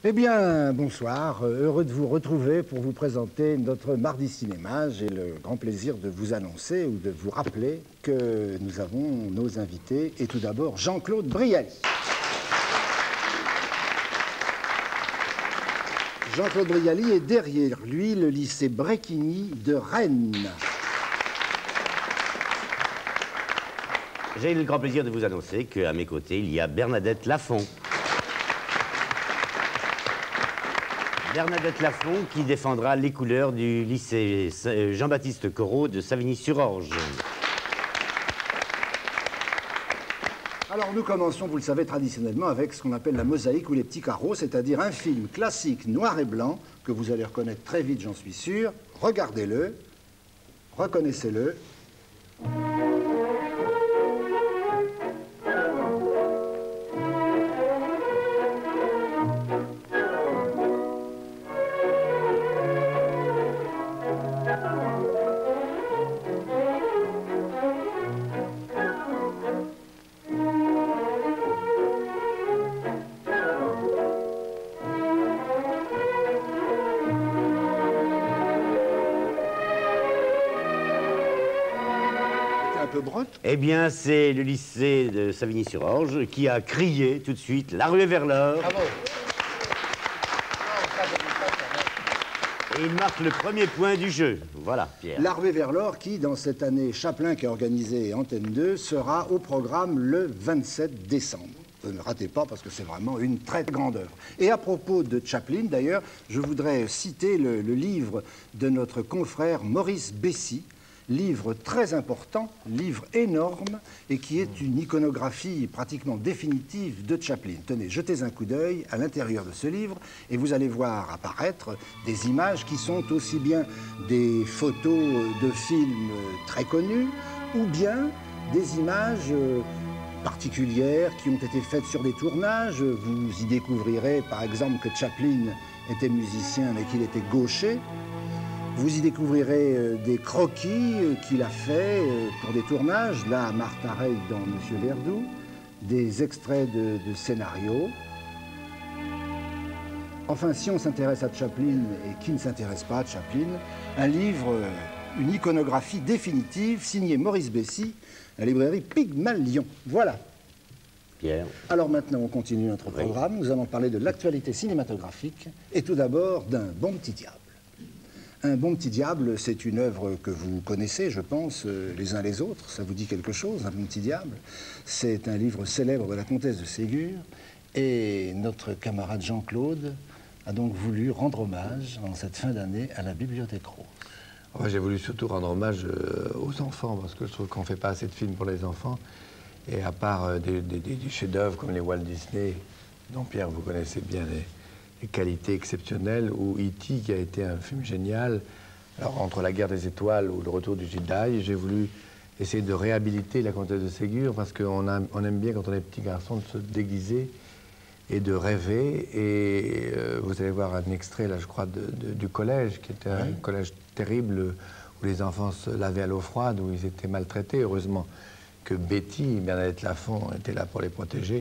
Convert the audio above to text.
Eh bien, bonsoir. Heureux de vous retrouver pour vous présenter notre Mardi Cinéma. J'ai le grand plaisir de vous annoncer ou de vous rappeler que nous avons nos invités. Et tout d'abord, Jean-Claude Brialy. Jean-Claude Brialy est derrière lui le lycée Bréquigny de Rennes. J'ai le grand plaisir de vous annoncer qu'à mes côtés, il y a Bernadette Lafont. Bernadette Lafont qui défendra les couleurs du lycée Jean-Baptiste Corot de Savigny-sur-Orge. Alors nous commençons, vous le savez, traditionnellement avec ce qu'on appelle la mosaïque ou les petits carreaux, c'est-à-dire un film classique noir et blanc que vous allez reconnaître très vite, j'en suis sûr. Regardez-le, reconnaissez-le. Eh bien, c'est le lycée de Savigny-sur-Orge qui a crié tout de suite la ruée vers l'or. Bravo. Et il marque le premier point du jeu. Voilà, Pierre. La ruée vers l'or qui, dans cette année Chaplin qui a organisé Antenne 2, sera au programme le 27 décembre. Ne ratez pas parce que c'est vraiment une très grande œuvre. Et à propos de Chaplin, d'ailleurs, je voudrais citer le livre de notre confrère Maurice Bessy, livre très important, livre énorme, et qui est une iconographie pratiquement définitive de Chaplin. Tenez, jetez un coup d'œil à l'intérieur de ce livre, et vous allez voir apparaître des images qui sont aussi bien des photos de films très connus, ou bien des images particulières qui ont été faites sur des tournages. Vous y découvrirez, par exemple, que Chaplin était musicien, mais qu'il était gaucher. Vous y découvrirez des croquis qu'il a fait pour des tournages, là à Martareil dans Monsieur Verdoux, des extraits de scénarios. Enfin, si on s'intéresse à Chaplin et qui ne s'intéresse pas à Chaplin, un livre, une iconographie définitive signée Maurice Bessy, la librairie Pygmalion. Voilà. Pierre. Alors maintenant, on continue notre programme. Nous allons parler de l'actualité cinématographique et tout d'abord d'un bon petit diable. Un bon petit diable, c'est une œuvre que vous connaissez, je pense, les uns les autres. Ça vous dit quelque chose, un bon petit diable? C'est un livre célèbre de la comtesse de Ségur. Et notre camarade Jean-Claude a donc voulu rendre hommage, en cette fin d'année, à la Bibliothèque Rose. Moi, j'ai voulu surtout rendre hommage aux enfants, parce que je trouve qu'on ne fait pas assez de films pour les enfants. Et à part des chefs-d'œuvre comme les Walt Disney, dont Pierre, vous connaissez bien les qualités exceptionnelles, ou E.T., qui a été un film génial. Alors, entre La Guerre des Étoiles ou Le Retour du Jedi, j'ai voulu essayer de réhabiliter la comtesse de Ségur, parce qu'on aime bien, quand on est petit garçon, de se déguiser et de rêver. Et vous allez voir un extrait, là, je crois, du collège, qui était un collège terrible, où les enfants se lavaient à l'eau froide, où ils étaient maltraités. Heureusement que Betty, Bernadette Lafont, était là pour les protéger.